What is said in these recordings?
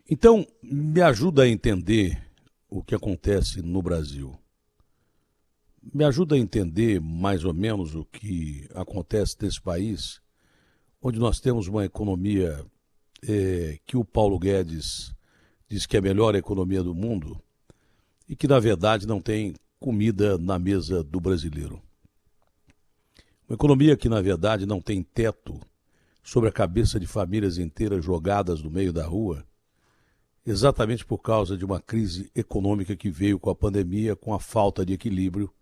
Então, me ajuda a entender o que acontece no Brasil. Me ajuda a entender mais ou menos o que acontece nesse país, onde nós temos uma economia que o Paulo Guedes diz que é a melhor economia do mundo e que, na verdade, não tem comida na mesa do brasileiro. Uma economia que, na verdade, não tem teto sobre a cabeça de famílias inteiras jogadas no meio da rua, exatamente por causa de uma crise econômica que veio com a pandemia, com a falta de equilíbrio,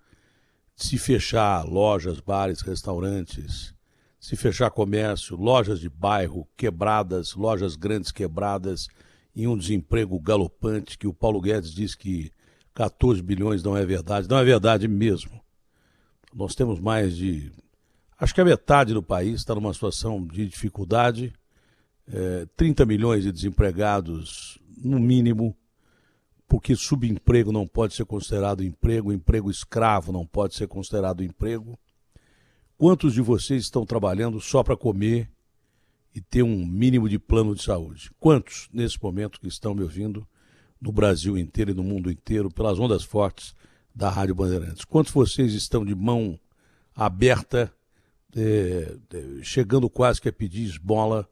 de se fechar lojas, bares, restaurantes, se fechar comércio, lojas de bairro quebradas, lojas grandes quebradas, e um desemprego galopante, que o Paulo Guedes diz que 14 bilhões não é verdade. Não é verdade mesmo. Nós temos mais de... Acho que a metade do país está numa situação de dificuldade, 30 milhões de desempregados, no mínimo, porque subemprego não pode ser considerado emprego, emprego escravo não pode ser considerado emprego. Quantos de vocês estão trabalhando só para comer e ter um mínimo de plano de saúde? Quantos, nesse momento, que estão me ouvindo no Brasil inteiro e no mundo inteiro, pelas ondas fortes da Rádio Bandeirantes? Quantos de vocês estão de mão aberta, chegando quase que a pedir esmola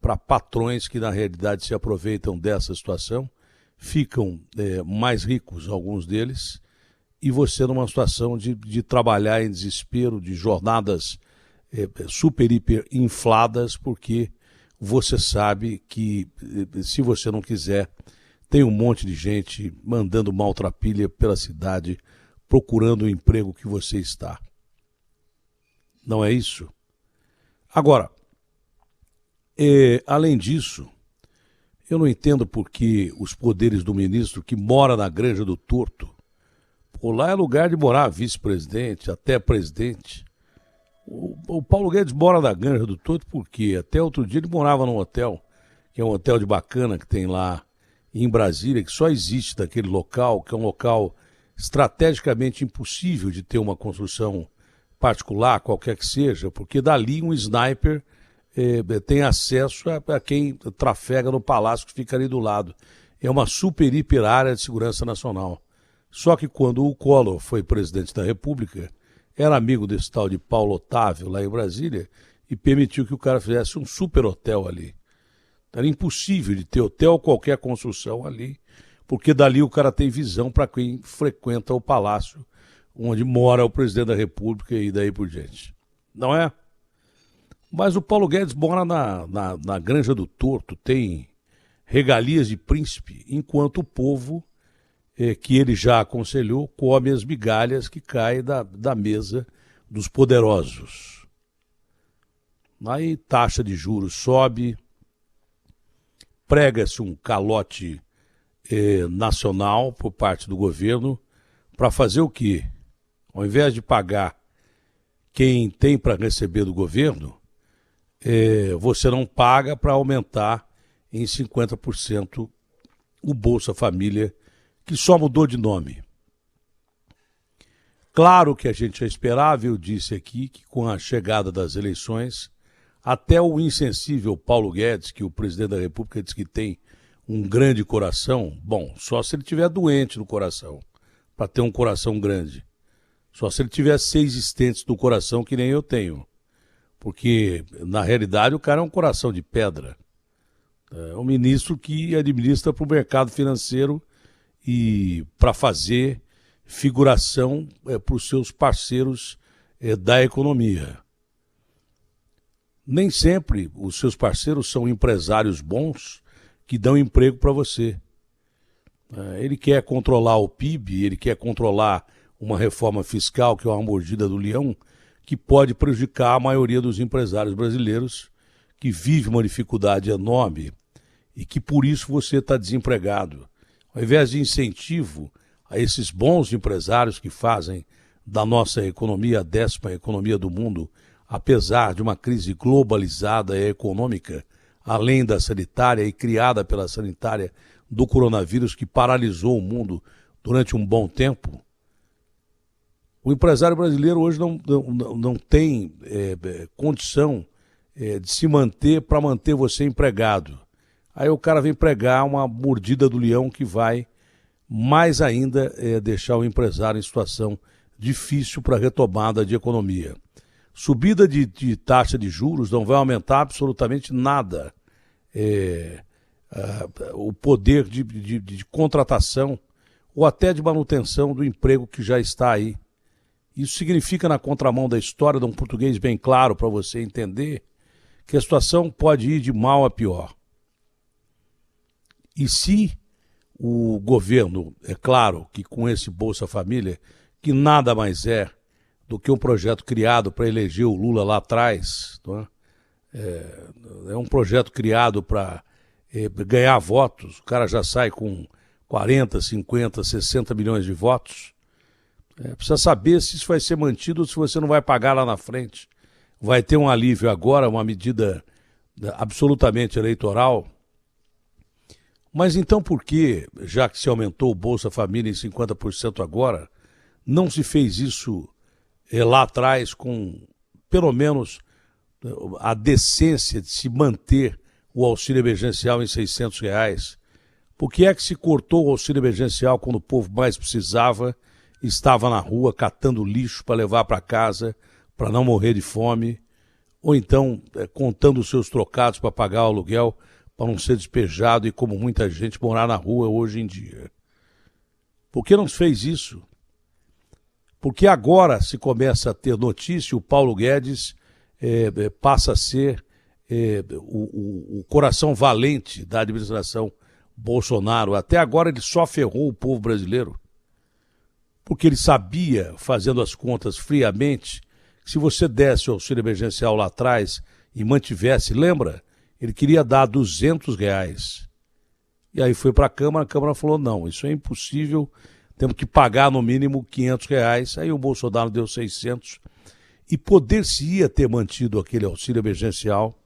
para patrões que, na realidade, se aproveitam dessa situação, ficam mais ricos, alguns deles, e você numa situação de trabalhar em desespero, de jornadas super, hiper infladas, porque você sabe que, se você não quiser, tem um monte de gente mandando maltrapilha pela cidade, procurando o emprego que você está. Não é isso? Agora, além disso, eu não entendo por que os poderes do ministro que mora na Granja do Torto, por lá é lugar de morar vice-presidente, até presidente. O Paulo Guedes mora na Granja do Torto porque até outro dia ele morava num hotel, que é um hotel de bacana que tem lá em Brasília, que só existe naquele local, que é um local estrategicamente impossível de ter uma construção particular, qualquer que seja, porque dali um sniper tem acesso a quem trafega no palácio que fica ali do lado. É uma super, hiper área de segurança nacional. Só que quando o Collor foi presidente da República, era amigo desse tal de Paulo Otávio lá em Brasília e permitiu que o cara fizesse um super hotel ali. Era impossível de ter hotel ou qualquer construção ali, porque dali o cara tem visão para quem frequenta o palácio onde mora o presidente da República e daí por diante. Não é? Mas o Paulo Guedes mora na Granja do Torto, tem regalias de príncipe, enquanto o povo, que ele já aconselhou, come as migalhas que caem da mesa dos poderosos. Aí taxa de juros sobe, prega-se um calote nacional por parte do governo para fazer o quê? Ao invés de pagar quem tem para receber do governo, você não paga para aumentar em 50% o Bolsa Família, que só mudou de nome. Claro que a gente já esperava, eu disse aqui, que com a chegada das eleições, até o insensível Paulo Guedes, que o presidente da República diz que tem um grande coração, bom, só se ele estiver doente no coração, para ter um coração grande. Só se ele tiver 6 estentes no coração, que nem eu tenho. Porque, na realidade, o cara é um coração de pedra. É um ministro que administra para o mercado financeiro e para fazer figuração para os seus parceiros da economia. Nem sempre os seus parceiros são empresários bons que dão emprego para você. Ele quer controlar o PIB, ele quer controlar uma reforma fiscal, que é uma mordida do leão, que pode prejudicar a maioria dos empresários brasileiros, que vive uma dificuldade enorme e que por isso você está desempregado. Ao invés de incentivo a esses bons empresários que fazem da nossa economia a 10ª economia do mundo, apesar de uma crise globalizada e econômica, além da sanitária e criada pela sanitária do coronavírus, que paralisou o mundo durante um bom tempo, o empresário brasileiro hoje não tem condição de se manter para manter você empregado. Aí o cara vem pregar uma mordida do leão que vai mais ainda deixar o empresário em situação difícil para a retomada de economia. Subida de taxa de juros não vai aumentar absolutamente nada o poder de contratação ou até de manutenção do emprego que já está aí. Isso significa, na contramão da história, de um português bem claro para você entender, que a situação pode ir de mal a pior. E se o governo, é claro que com esse Bolsa Família, que nada mais é do que um projeto criado para eleger o Lula lá atrás, não é um projeto criado para ganhar votos, o cara já sai com 40, 50, 60 milhões de votos. Precisa saber se isso vai ser mantido ou se você não vai pagar lá na frente. Vai ter um alívio agora, uma medida absolutamente eleitoral. Mas então por que, já que se aumentou o Bolsa Família em 50% agora, não se fez isso lá atrás com, pelo menos, a decência de se manter o auxílio emergencial em R$600? Por que é que se cortou o auxílio emergencial quando o povo mais precisava, estava na rua catando lixo para levar para casa, para não morrer de fome, ou então contando os seus trocados para pagar o aluguel, para não ser despejado e, como muita gente, morar na rua hoje em dia? Por que não se fez isso? Porque agora se começa a ter notícia, o Paulo Guedes passa a ser o coração valente da administração Bolsonaro. Até agora ele só ferrou o povo brasileiro, porque ele sabia, fazendo as contas friamente, que se você desse o auxílio emergencial lá atrás e mantivesse, lembra? Ele queria dar R$200. E aí foi para a Câmara falou, não, isso é impossível, temos que pagar no mínimo R$500. Aí o Bolsonaro deu 600 e poder-se-ia ter mantido aquele auxílio emergencial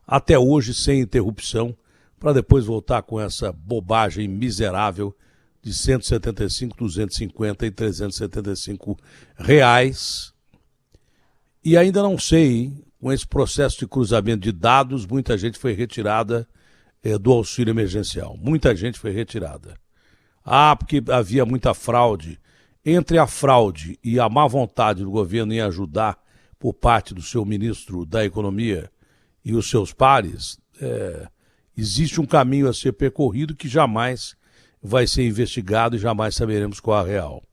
até hoje sem interrupção, para depois voltar com essa bobagem miserável de 175, 250 e R$375. E ainda não sei, hein? Com esse processo de cruzamento de dados, muita gente foi retirada do auxílio emergencial. Muita gente foi retirada. Porque havia muita fraude. Entre a fraude e a má vontade do governo em ajudar por parte do seu ministro da Economia e os seus pares, existe um caminho a ser percorrido que jamais vai ser investigado e jamais saberemos qual é a real.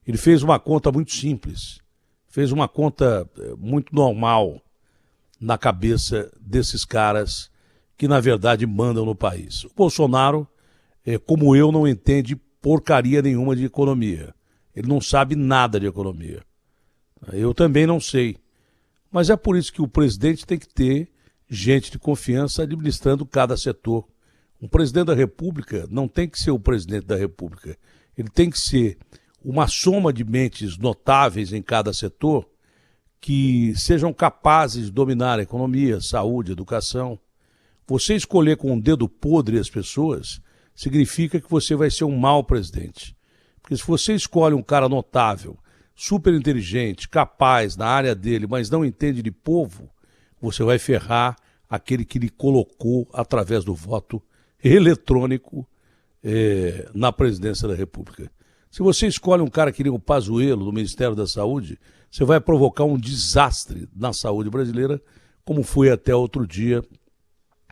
Ele fez uma conta muito simples, fez uma conta muito normal na cabeça desses caras que, na verdade, mandam no país. O Bolsonaro, como eu, não entende porcaria nenhuma de economia. Ele não sabe nada de economia. Eu também não sei. Mas é por isso que o presidente tem que ter gente de confiança administrando cada setor. Um presidente da República não tem que ser o presidente da República. Ele tem que ser uma soma de mentes notáveis em cada setor que sejam capazes de dominar a economia, saúde, educação. Você escolher com o dedo podre as pessoas significa que você vai ser um mau presidente. Porque se você escolhe um cara notável, super inteligente, capaz na área dele, mas não entende de povo, você vai ferrar aquele que lhe colocou através do voto eletrônico na presidência da República. Se você escolhe um cara que nem o Pazuello, do Ministério da Saúde, você vai provocar um desastre na saúde brasileira, como foi até outro dia,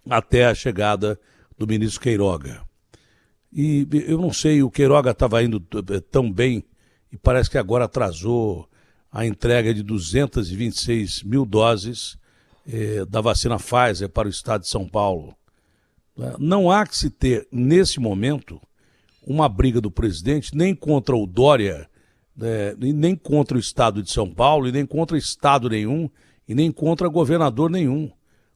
até a chegada do ministro Queiroga. E eu não sei, o Queiroga estava indo tão bem e parece que agora atrasou a entrega de 226 mil doses da vacina Pfizer para o estado de São Paulo. Não há que se ter, nesse momento, uma briga do presidente nem contra o Dória, nem contra o estado de São Paulo, e nem contra estado nenhum, e nem contra governador nenhum.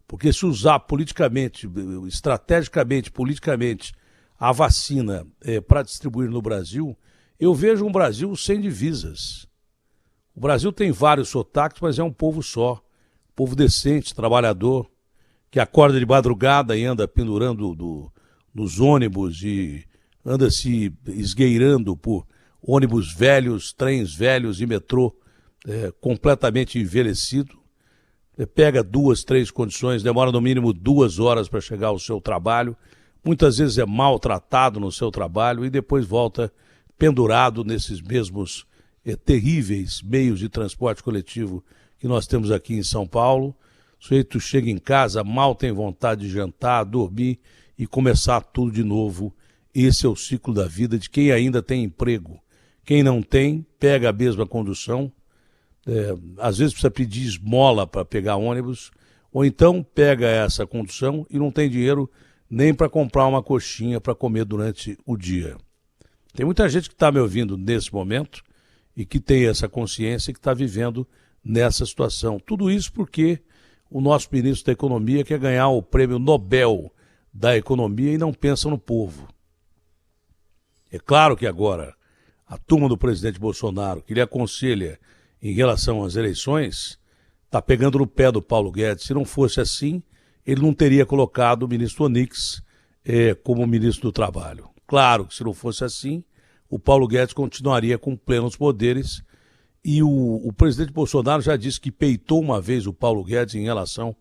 Porque se usar politicamente, estrategicamente, politicamente, a vacina para distribuir no Brasil, eu vejo um Brasil sem divisas. O Brasil tem vários sotaques, mas é um povo só. Povo decente, trabalhador, que acorda de madrugada e anda pendurando nos ônibus e anda se esgueirando por ônibus velhos, trens velhos e metrô completamente envelhecido. pega 2, 3 condições, demora no mínimo 2 horas para chegar ao seu trabalho, muitas vezes é maltratado no seu trabalho e depois volta pendurado nesses mesmos terríveis meios de transporte coletivo que nós temos aqui em São Paulo. O sujeito chega em casa, mal tem vontade de jantar, dormir e começar tudo de novo. Esse é o ciclo da vida de quem ainda tem emprego. Quem não tem, pega a mesma condução, às vezes precisa pedir esmola para pegar ônibus, ou então pega essa condução e não tem dinheiro nem para comprar uma coxinha para comer durante o dia. Tem muita gente que está me ouvindo nesse momento e que tem essa consciência e que está vivendo nessa situação. Tudo isso porque o nosso ministro da Economia quer ganhar o prêmio Nobel da Economia e não pensa no povo. É claro que agora a turma do presidente Bolsonaro, que lhe aconselha em relação às eleições, está pegando no pé do Paulo Guedes. Se não fosse assim, ele não teria colocado o ministro Onix como ministro do Trabalho. Claro que se não fosse assim, o Paulo Guedes continuaria com plenos poderes e o presidente Bolsonaro já disse que peitou uma vez o Paulo Guedes em relação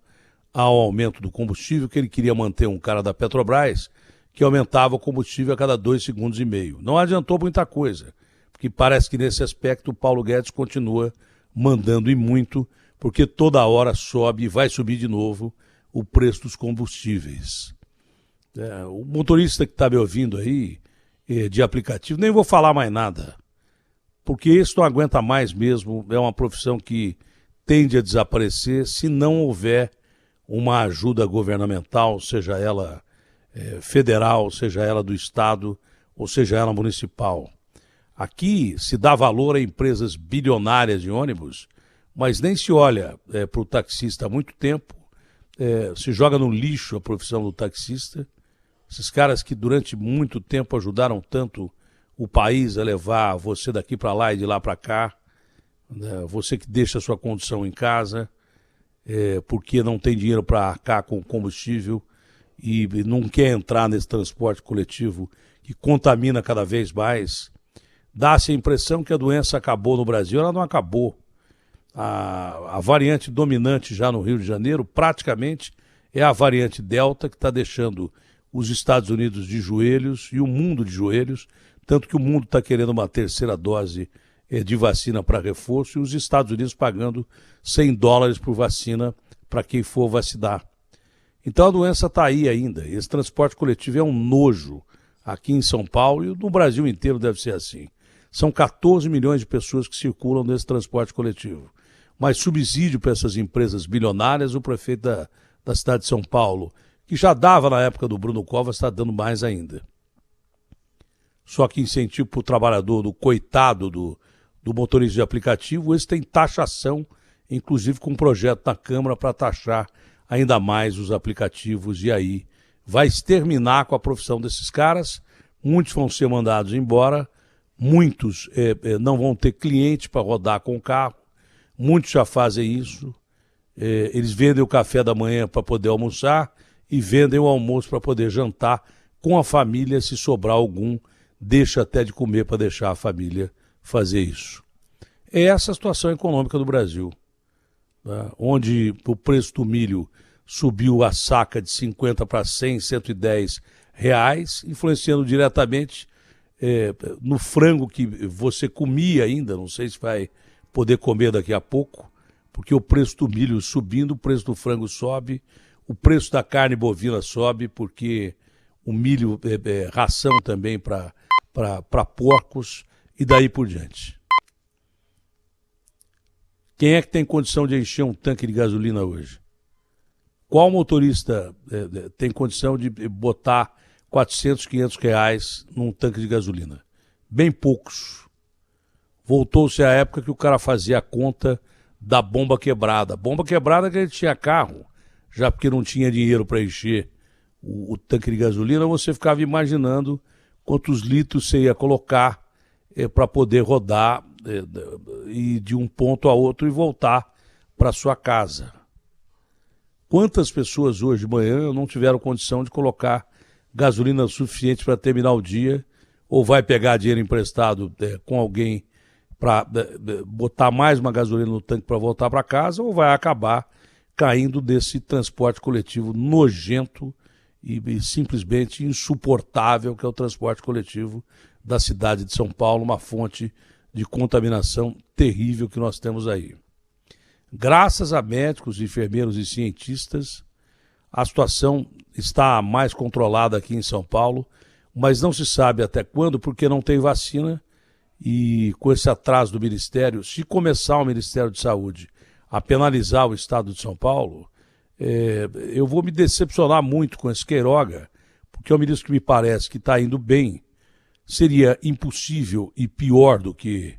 ao aumento do combustível, que ele queria manter um cara da Petrobras que aumentava o combustível a cada 2,5 segundos. Não adiantou muita coisa, porque parece que nesse aspecto o Paulo Guedes continua mandando e muito, porque toda hora sobe e vai subir de novo o preço dos combustíveis. O motorista que está me ouvindo aí, de aplicativo, nem vou falar mais nada, porque esse não aguenta mais mesmo, é uma profissão que tende a desaparecer se não houver uma ajuda governamental, seja ela federal, seja ela do estado, ou seja ela municipal. Aqui se dá valor a empresas bilionárias de ônibus, mas nem se olha para o taxista há muito tempo, se joga no lixo a profissão do taxista. Esses caras que durante muito tempo ajudaram tanto o país a levar você daqui para lá e de lá para cá, né? Você que deixa a sua condução em casa, porque não tem dinheiro para arcar com combustível e não quer entrar nesse transporte coletivo que contamina cada vez mais. Dá-se a impressão que a doença acabou no Brasil. Ela não acabou. A variante dominante já no Rio de Janeiro praticamente é a variante Delta, que está deixando os Estados Unidos de joelhos e o mundo de joelhos, tanto que o mundo está querendo uma terceira dose de vacina para reforço e os Estados Unidos pagando $100 por vacina para quem for vacinar. Então a doença está aí ainda. Esse transporte coletivo é um nojo aqui em São Paulo e no Brasil inteiro deve ser assim. São 14 milhões de pessoas que circulam nesse transporte coletivo. Mas subsídio para essas empresas bilionárias, o prefeito da cidade de São Paulo, que já dava na época do Bruno Covas, está dando mais ainda. Só que incentivo para o trabalhador, do coitado do motorista de aplicativo, esse tem taxação, inclusive com um projeto na Câmara para taxar ainda mais os aplicativos, e aí vai exterminar com a profissão desses caras. Muitos vão ser mandados embora, muitos não vão ter cliente para rodar com o carro, muitos já fazem isso, eles vendem o café da manhã para poder almoçar e vendem o almoço para poder jantar com a família, se sobrar algum, deixa até de comer para deixar a família fazer isso. É essa a situação econômica do Brasil, né? Onde o preço do milho subiu a saca de 50 para 100, 110 reais, influenciando diretamente no frango que você comia ainda, não sei se vai poder comer daqui a pouco, porque o preço do milho subindo, o preço do frango sobe, o preço da carne bovina sobe, porque o milho é ração também para porcos e daí por diante. Quem é que tem condição de encher um tanque de gasolina hoje? Qual motorista tem condição de botar 400, 500 reais num tanque de gasolina? Bem poucos. Voltou-se a época que o cara fazia a conta da bomba quebrada. Bomba quebrada que ele tinha carro, já porque não tinha dinheiro para encher o tanque de gasolina, você ficava imaginando quantos litros você ia colocar para poder rodar ir de um ponto a outro e voltar para sua casa. Quantas pessoas hoje de manhã não tiveram condição de colocar gasolina suficiente para terminar o dia, ou vai pegar dinheiro emprestado com alguém para botar mais uma gasolina no tanque para voltar para casa, ou vai acabar caindo desse transporte coletivo nojento e simplesmente insuportável, que é o transporte coletivo da cidade de São Paulo, uma fonte de contaminação terrível que nós temos aí. Graças a médicos, enfermeiros e cientistas, a situação está mais controlada aqui em São Paulo, mas não se sabe até quando, porque não tem vacina, e com esse atraso do Ministério, se começar o Ministério de Saúde a penalizar o Estado de São Paulo, eu vou me decepcionar muito com esse Queiroga, porque é um ministro que me parece que está indo bem. Seria impossível e pior do que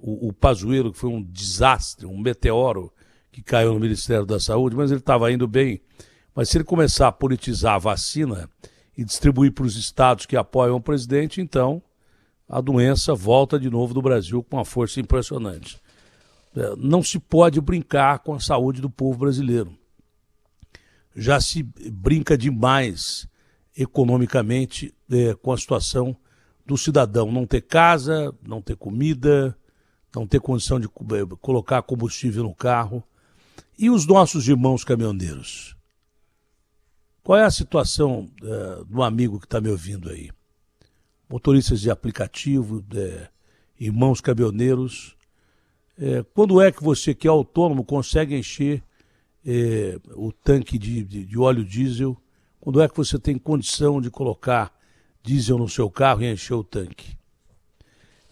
o Pazuello, que foi um desastre, um meteoro que caiu no Ministério da Saúde, mas ele estava indo bem. Mas se ele começar a politizar a vacina e distribuir para os estados que apoiam o presidente, então a doença volta de novo do Brasil com uma força impressionante. Não se pode brincar com a saúde do povo brasileiro. Já se brinca demais economicamente com a situação do cidadão não ter casa, não ter comida, não ter condição de colocar combustível no carro. E os nossos irmãos caminhoneiros? Qual é a situação do amigo que está me ouvindo aí? Motoristas de aplicativo, irmãos caminhoneiros. Quando é que você, que é autônomo, consegue encher o tanque de óleo diesel? Quando é que você tem condição de colocar diesel no seu carro e encher o tanque?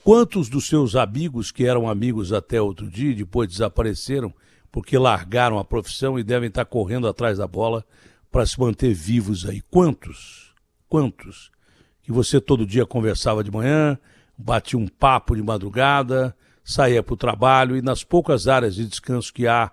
Quantos dos seus amigos, que eram amigos até outro dia, depois desapareceram porque largaram a profissão e devem estar correndo atrás da bola para se manter vivos aí? Quantos? Quantos? Que você todo dia conversava de manhã, batia um papo de madrugada, saía para o trabalho e nas poucas áreas de descanso que há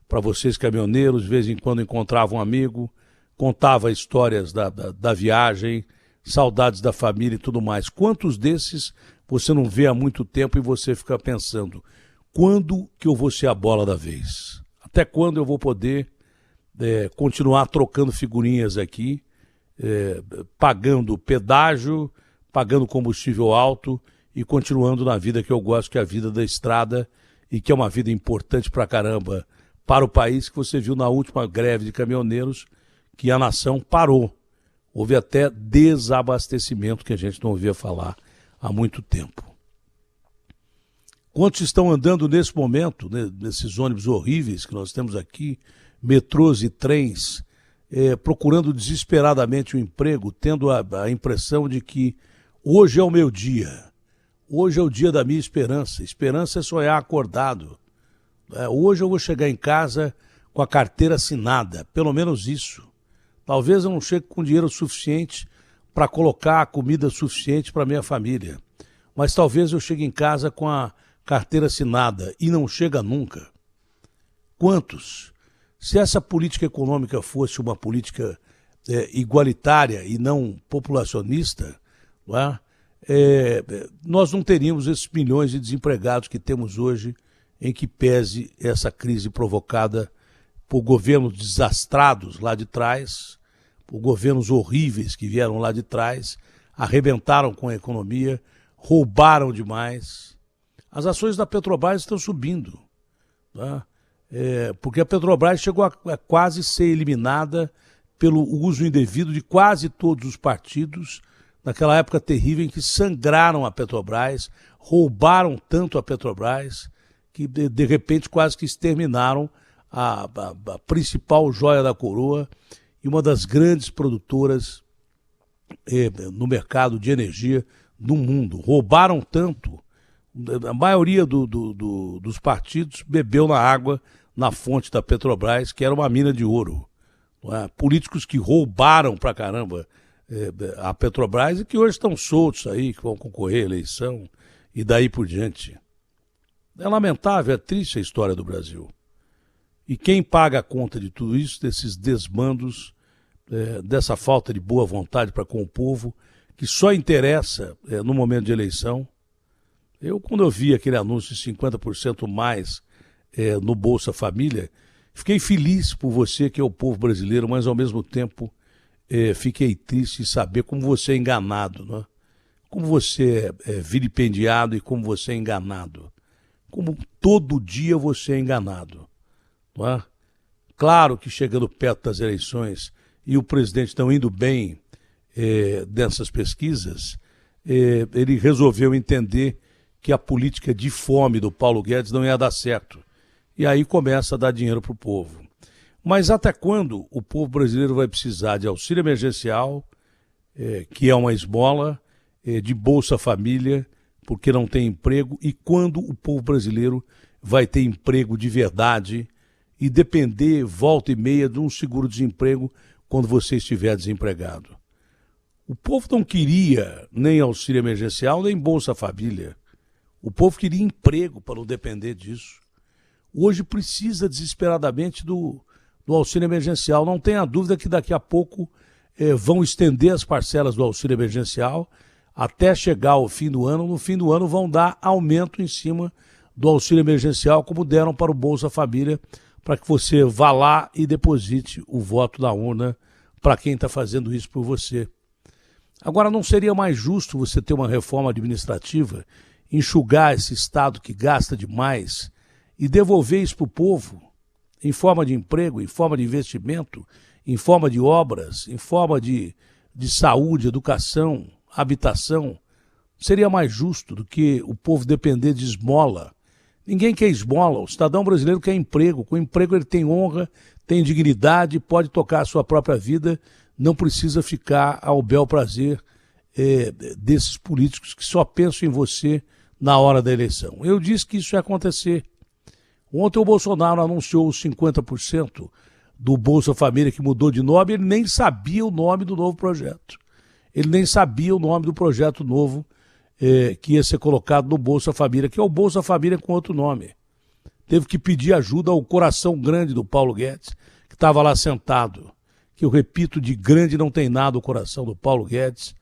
para vocês caminhoneiros, de vez em quando encontrava um amigo, contava histórias da viagem, saudades da família e tudo mais. Quantos desses você não vê há muito tempo e você fica pensando, quando que eu vou ser a bola da vez? Até quando eu vou poder continuar trocando figurinhas aqui, pagando pedágio, pagando combustível alto e continuando na vida que eu gosto, que é a vida da estrada e que é uma vida importante pra caramba para o país, que você viu na última greve de caminhoneiros que a nação parou. Houve até desabastecimento que a gente não ouvia falar há muito tempo. Quantos estão andando nesse momento, né, nesses ônibus horríveis que nós temos aqui, metrôs e trens, procurando desesperadamente um emprego, tendo a impressão de que hoje é o meu dia, hoje é o dia da minha esperança. Esperança é sonhar acordado. Hoje eu vou chegar em casa com a carteira assinada, pelo menos isso. Talvez eu não chegue com dinheiro suficiente para colocar a comida suficiente para minha família, mas talvez eu chegue em casa com a carteira assinada e não chega nunca. Quantos? Se essa política econômica fosse uma política igualitária e não populacionista, não é? Nós não teríamos esses milhões de desempregados que temos hoje, em que pese essa crise provocada por governos desastrados lá de trás, por governos horríveis que vieram lá de trás, arrebentaram com a economia, roubaram demais. As ações da Petrobras estão subindo, né? Porque a Petrobras chegou a quase ser eliminada pelo uso indevido de quase todos os partidos, naquela época terrível em que sangraram a Petrobras, roubaram tanto a Petrobras, que de repente quase que exterminaram a principal joia da coroa e uma das grandes produtoras no mercado de energia do mundo. Roubaram tanto, a maioria dos partidos bebeu na água, na fonte da Petrobras, que era uma mina de ouro. Políticos que roubaram pra caramba a Petrobras e que hoje estão soltos aí, que vão concorrer à eleição e daí por diante. É lamentável, é triste a história do Brasil. E quem paga a conta de tudo isso, desses desmandos, dessa falta de boa vontade para com o povo, que só interessa no momento de eleição? Quando eu vi aquele anúncio de 50% mais no Bolsa Família, fiquei feliz por você, que é o povo brasileiro, mas ao mesmo tempo fiquei triste em saber como você é enganado, né? Como você é vilipendiado e como você é enganado. Como todo dia você é enganado, não é? Claro que chegando perto das eleições e o presidente não indo bem dessas pesquisas, ele resolveu entender que a política de fome do Paulo Guedes não ia dar certo. E aí começa a dar dinheiro para o povo. Mas até quando o povo brasileiro vai precisar de auxílio emergencial, que é uma esmola, de Bolsa Família, porque não tem emprego, e quando o povo brasileiro vai ter emprego de verdade e depender, volta e meia, de um seguro-desemprego quando você estiver desempregado? O povo não queria nem auxílio emergencial, nem Bolsa Família. O povo queria emprego para não depender disso. Hoje precisa desesperadamente do auxílio emergencial. Não tenha dúvida que daqui a pouco vão estender as parcelas do auxílio emergencial até chegar ao fim do ano. No fim do ano vão dar aumento em cima do auxílio emergencial, como deram para o Bolsa Família, para que você vá lá e deposite o voto na urna para quem está fazendo isso por você. Agora, não seria mais justo você ter uma reforma administrativa, enxugar esse Estado que gasta demais e devolver isso para o povo em forma de emprego, em forma de investimento, em forma de obras, em forma de saúde, educação, habitação? Seria mais justo do que o povo depender de esmola. Ninguém quer esmola, o cidadão brasileiro quer emprego. Com emprego ele tem honra, tem dignidade, pode tocar a sua própria vida, não precisa ficar ao bel prazer desses políticos que só pensam em você na hora da eleição. Eu disse que isso ia acontecer. Ontem o Bolsonaro anunciou os 50% do Bolsa Família, que mudou de nome. Ele nem sabia o nome do novo projeto. Ele nem sabia o nome do projeto novo que ia ser colocado no Bolsa Família, que é o Bolsa Família com outro nome. Teve que pedir ajuda ao coração grande do Paulo Guedes, que estava lá sentado. Que eu repito, de grande não tem nada o coração do Paulo Guedes.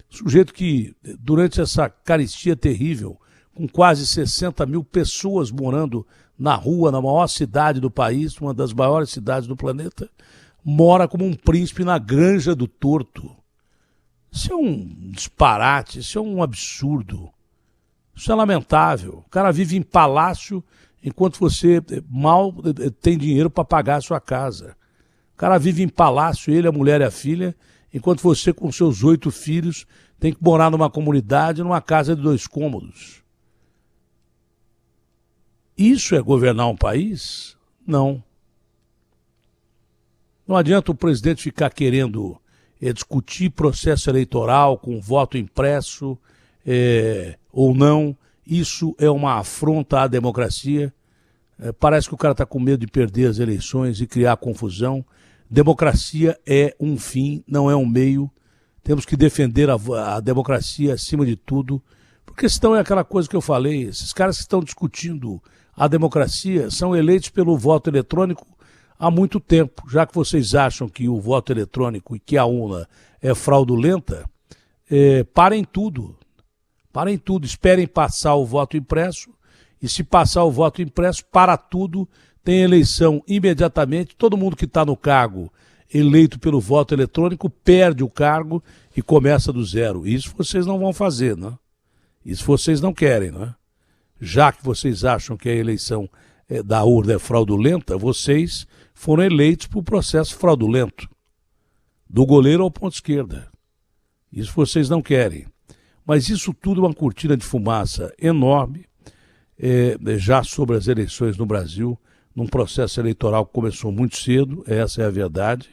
Sujeito que, durante essa carestia terrível, com quase 60 mil pessoas morando na rua, na maior cidade do país, uma das maiores cidades do planeta, mora como um príncipe na Granja do Torto. Isso é um disparate, isso é um absurdo. Isso é lamentável. O cara vive em palácio enquanto você mal tem dinheiro para pagar a sua casa. O cara vive em palácio, ele, a mulher e a filha, enquanto você, com seus 8 filhos, tem que morar numa comunidade, numa casa de 2 cômodos. Isso é governar um país? Não. Não adianta o presidente ficar querendo discutir processo eleitoral com voto impresso ou não. Isso é uma afronta à democracia. Parece que o cara está com medo de perder as eleições e criar confusão. Democracia é um fim, não é um meio. Temos que defender a democracia acima de tudo, porque senão é aquela coisa que eu falei, esses caras que estão discutindo a democracia são eleitos pelo voto eletrônico há muito tempo. Já que vocês acham que o voto eletrônico e que a urna é fraudulenta, parem tudo, esperem passar o voto impresso, e se passar o voto impresso, para tudo, tem eleição imediatamente, todo mundo que está no cargo eleito pelo voto eletrônico perde o cargo e começa do zero. Isso vocês não vão fazer, né? Isso vocês não querem, né? Já que vocês acham que a eleição da urna é fraudulenta, vocês foram eleitos por processo fraudulento, do goleiro ao ponto esquerda. Isso vocês não querem. Mas isso tudo é uma cortina de fumaça enorme, já sobre as eleições no Brasil, num processo eleitoral que começou muito cedo, essa é a verdade,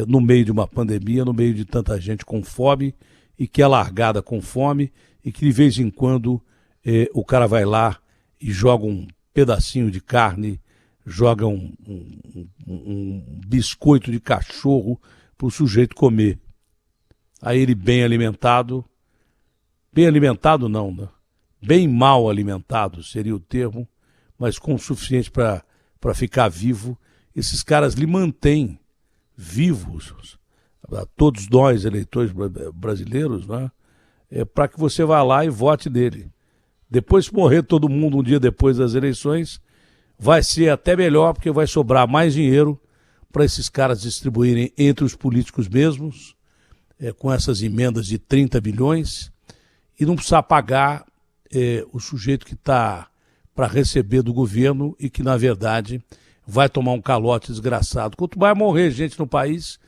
no meio de uma pandemia, no meio de tanta gente com fome e que é largada com fome e que de vez em quando o cara vai lá e joga um pedacinho de carne, joga um biscoito de cachorro para o sujeito comer. Aí ele bem alimentado não, né? Bem mal alimentado seria o termo, mas com o suficiente para ficar vivo, esses caras lhe mantêm vivos, todos nós, eleitores brasileiros, né? Para que você vá lá e vote nele. Depois que morrer todo mundo um dia depois das eleições, vai ser até melhor, porque vai sobrar mais dinheiro para esses caras distribuírem entre os políticos mesmos, com essas emendas de 30 bilhões, e não precisar pagar o sujeito que está para receber do governo e que, na verdade, vai tomar um calote desgraçado. Quanto mais morrer gente no país,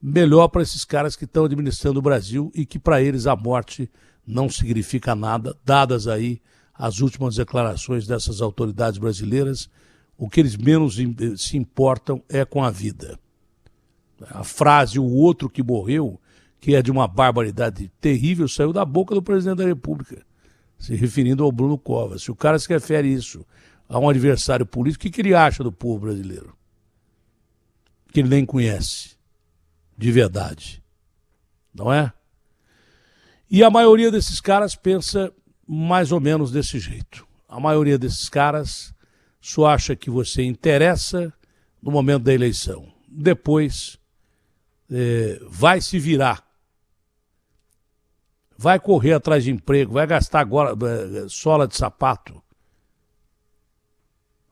melhor para esses caras que estão administrando o Brasil e que para eles a morte não significa nada, dadas aí as últimas declarações dessas autoridades brasileiras. O que eles menos se importam é com a vida. A frase, o outro que morreu, que é de uma barbaridade terrível, saiu da boca do presidente da República, se referindo ao Bruno Covas. Se o cara se refere isso a um adversário político, o que ele acha do povo brasileiro? Que ele nem conhece, de verdade. Não é? E a maioria desses caras pensa mais ou menos desse jeito. A maioria desses caras só acha que você interessa no momento da eleição. Depois vai se virar. Vai correr atrás de emprego, vai gastar agora sola de sapato.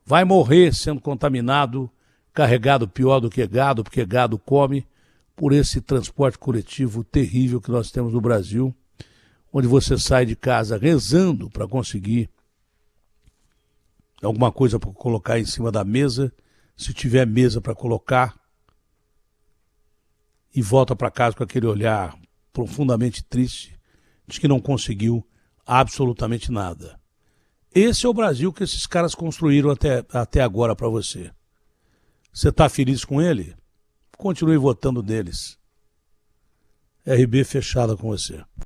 Vai morrer sendo contaminado, carregado pior do que gado, porque gado come, por esse transporte coletivo terrível que nós temos no Brasil, onde você sai de casa rezando para conseguir alguma coisa para colocar em cima da mesa, se tiver mesa para colocar, e volta para casa com aquele olhar profundamente triste, de que não conseguiu absolutamente nada. Esse é o Brasil que esses caras construíram até agora para você. Você está feliz com ele? Continue votando neles. RB fechada com você.